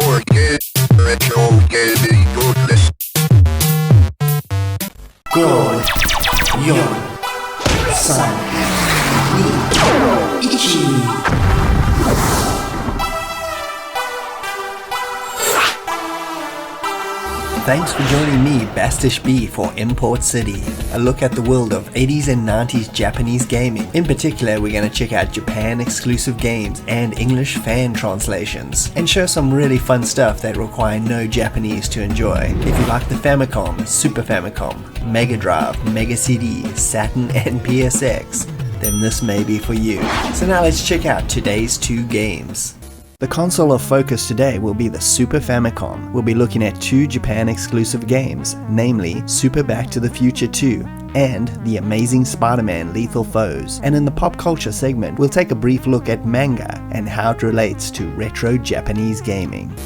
Forget retro gaming goodness. God, Yon, San, Ni, Ichi. Thanks for joining me, Bastish B, for Import City, a look at the world of 80s and 90s Japanese gaming. In particular, we're going to check out Japan exclusive games and English fan translations, and show some really fun stuff that require no Japanese to enjoy. If you like the Famicom, Super Famicom, Mega Drive, Mega CD, Saturn and PSX, then this may be for you. So now let's check out today's two games. The console of focus today will be the Super Famicom. We'll be looking at two Japan exclusive games, namely Super Back to the Future 2 and The Amazing Spider-Man Lethal Foes. And in the pop culture segment, we'll take a brief look at manga and how it relates to retro Japanese gaming.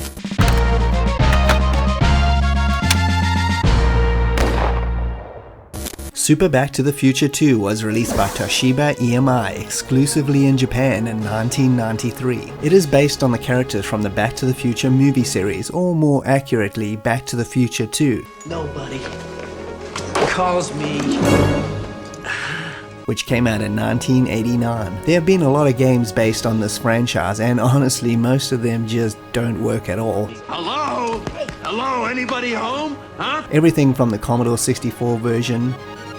Super Back to the Future 2 was released by Toshiba EMI exclusively in Japan in 1993. It is based on the characters from the Back to the Future movie series, or more accurately, Back to the Future 2. Nobody calls me, which came out in 1989. There have been a lot of games based on this franchise, and honestly, most of them just don't work at all. Hello? Hello? Anybody home? Huh? Everything from the Commodore 64 version,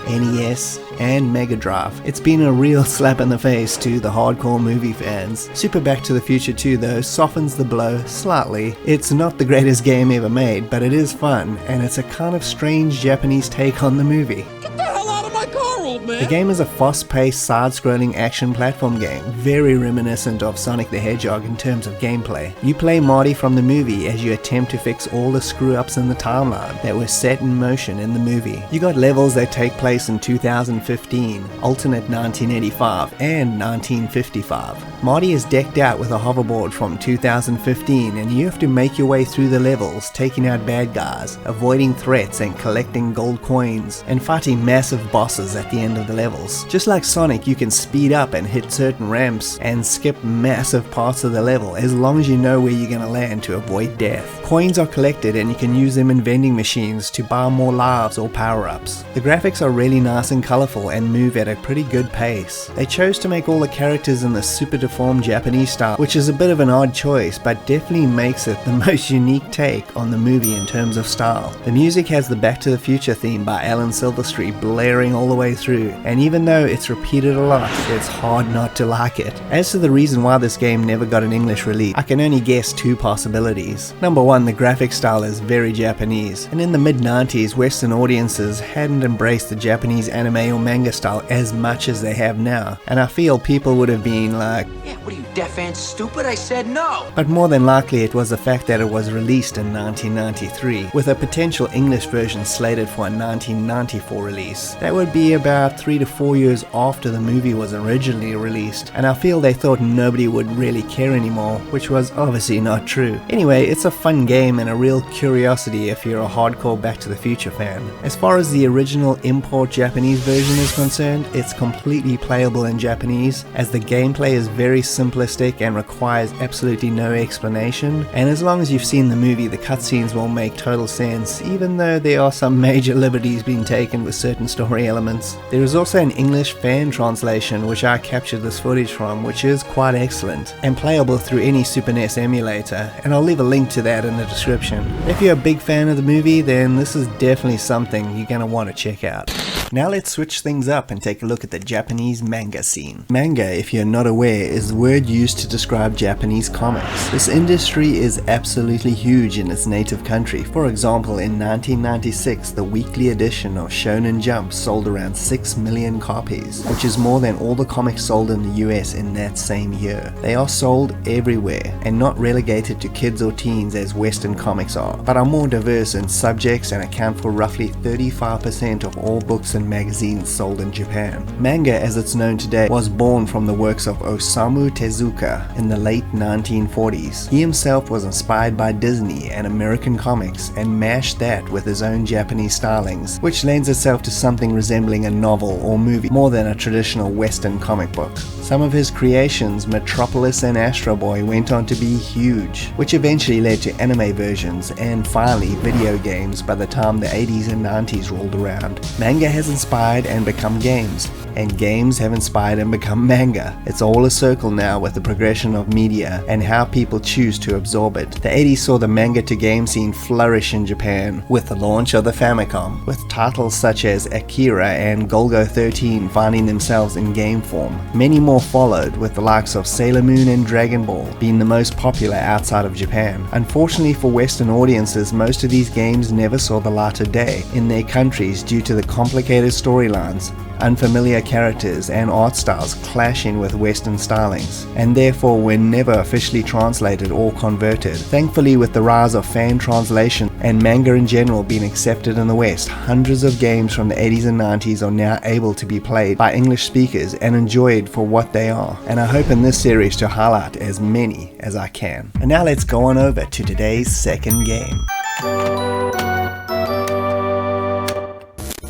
NES, and Mega Drive. It's been a real slap in the face to the hardcore movie fans. Super Back to the Future 2 though softens the blow slightly. It's not the greatest game ever made, but it is fun, and it's a kind of strange Japanese take on the movie. Get the hell out of my car, old man! The game is a fast-paced, side-scrolling action platform game, very reminiscent of Sonic the Hedgehog in terms of gameplay. You play Marty from the movie as you attempt to fix all the screw-ups in the timeline that were set in motion in the movie. You got levels that take place in 2015, alternate 1985, and 1955. Marty is decked out with a hoverboard from 2015, and you have to make your way through the levels, taking out bad guys, avoiding threats and collecting gold coins, and fighting massive bosses at the end of the levels. Just like Sonic, you can speed up and hit certain ramps and skip massive parts of the level as long as you know where you're gonna land to avoid death. Coins are collected and you can use them in vending machines to buy more lives or power-ups. The graphics are really nice and colorful and move at a pretty good pace. They chose to make all the characters in the super deformed Japanese style, which is a bit of an odd choice, but definitely makes it the most unique take on the movie in terms of style. The music has the Back to the Future theme by Alan Silverstreet blaring all the way through, and even though it's repeated a lot, it's hard not to like it. As to the reason why this game never got an English release, I can only guess two possibilities. Number one, the graphic style is very Japanese, and in the mid-90s, Western audiences hadn't embraced the Japanese anime or manga style as much as they have now, and I feel people would have been like, yeah, what are you, deaf and stupid? I said no. But more than likely it was the fact that it was released in 1993, with a potential English version slated for a 1994 release. That would be about 3 to 4 years after the movie was originally released, and I feel they thought nobody would really care anymore, which was obviously not true. Anyway, it's a fun game and a real curiosity if you're a hardcore Back to the Future fan. As far as the original import Japanese version is concerned, it's completely playable in Japanese, as the gameplay is very simplistic and requires absolutely no explanation, and as long as you've seen the movie, the cutscenes will make total sense, even though there are some major liberties being taken with certain story elements. There is also an English fan translation which I captured this footage from, which is quite excellent, and playable through any Super NES emulator, and I'll leave a link to that in the description. If you're a big fan of the movie, then this is definitely something you're gonna want to check out. Now let's switch things up and take a look at the Japanese manga scene. Manga, if you're not aware, is the word used to describe Japanese comics. This industry is absolutely huge in its native country. For example, in 1996, the weekly edition of Shonen Jump sold around 6 million copies, which is more than all the comics sold in the US in that same year. They are sold everywhere and not relegated to kids or teens as Western comics are, but are more diverse in subjects and account for roughly 35% of all books and thousand magazines sold in Japan. Manga, as it's known today, was born from the works of Osamu Tezuka in the late 1940s. He himself was inspired by Disney and American comics and mashed that with his own Japanese stylings, which lends itself to something resembling a novel or movie more than a traditional Western comic book. Some of his creations, Metropolis and Astro Boy, went on to be huge, which eventually led to anime versions and finally video games by the time the 80s and 90s rolled around. Manga has inspired and become games, and games have inspired and become manga. It's all a circle now with the progression of media and how people choose to absorb it. The 80s saw the manga to game scene flourish in Japan with the launch of the Famicom, with titles such as Akira and Golgo 13 finding themselves in game form. Many more followed, with the likes of Sailor Moon and Dragon Ball being the most popular outside of Japan. Unfortunately for Western audiences, most of these games never saw the light of day in their countries due to the complicated storylines, unfamiliar characters and art styles clashing with Western stylings, and therefore were never officially translated or converted. Thankfully, with the rise of fan translation and manga in general being accepted in the West, hundreds of games from the 80s and 90s are now able to be played by English speakers and enjoyed for what they are, and I hope in this series to highlight as many as I can. And now let's go on over to today's second game.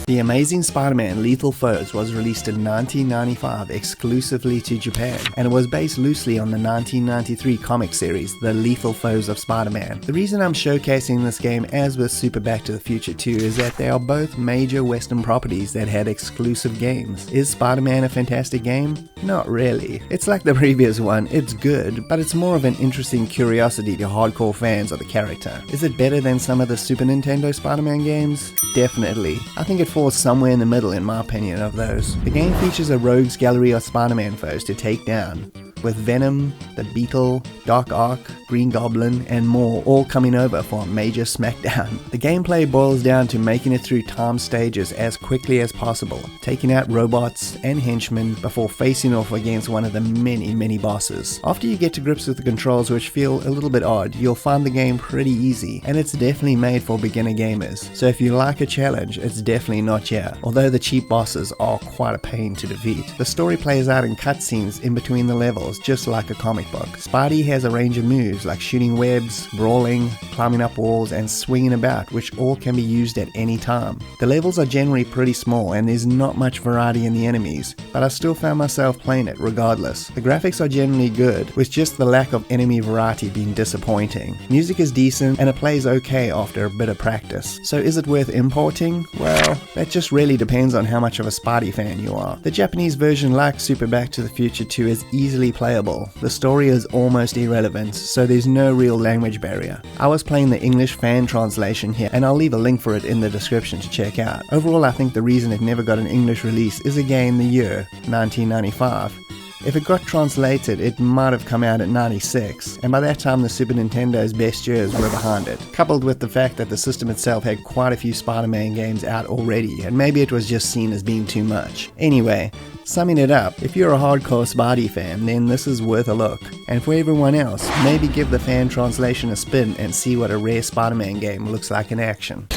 The Amazing Spider-Man Lethal Foes was released in 1995 exclusively to Japan, and it was based loosely on the 1993 comic series, The Lethal Foes of Spider-Man. The reason I'm showcasing this game, as with Super Back to the Future 2, is that they are both major Western properties that had exclusive games. Is Spider-Man a fantastic game? Not really. It's like the previous one, it's good, but it's more of an interesting curiosity to hardcore fans of the character. Is it better than some of the Super Nintendo Spider-Man games? Definitely. I think it falls somewhere in the middle in my opinion of those. The game features a rogues gallery of Spider-Man foes to take down, with Venom, the Beetle, Doc Ock, Green Goblin, and more all coming over for a major smackdown. The gameplay boils down to making it through time stages as quickly as possible, taking out robots and henchmen before facing off against one of the many bosses. After you get to grips with the controls, which feel a little bit odd, you'll find the game pretty easy, and it's definitely made for beginner gamers. So if you like a challenge, it's definitely not here, although the cheap bosses are quite a pain to defeat. The story plays out in cutscenes in between the levels, just like a comic book. Spidey has a range of moves like shooting webs, brawling, climbing up walls, and swinging about, which all can be used at any time. The levels are generally pretty small and there's not much variety in the enemies, but I still found myself playing it regardless. The graphics are generally good, with just the lack of enemy variety being disappointing. Music is decent and it plays okay after a bit of practice. So is it worth importing? Well, that just really depends on how much of a Spidey fan you are. The Japanese version, like Super Back to the Future 2, is easily playable. The story is almost irrelevant, so there's no real language barrier. I was playing the English fan translation here, and I'll leave a link for it in the description to check out. Overall, I think the reason it never got an English release is again the year, 1995. If it got translated, it might have come out at 96, and by that time the Super Nintendo's best years were behind it, coupled with the fact that the system itself had quite a few Spider-Man games out already, and maybe it was just seen as being too much. Anyway, summing it up, if you're a hardcore Spidey fan, then this is worth a look. And for everyone else, maybe give the fan translation a spin and see what a rare Spider-Man game looks like in action.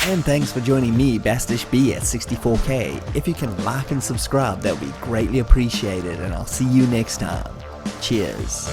And thanks for joining me, Bastish B, at 64K. If you can like and subscribe, that would be greatly appreciated, and I'll see you next time. Cheers.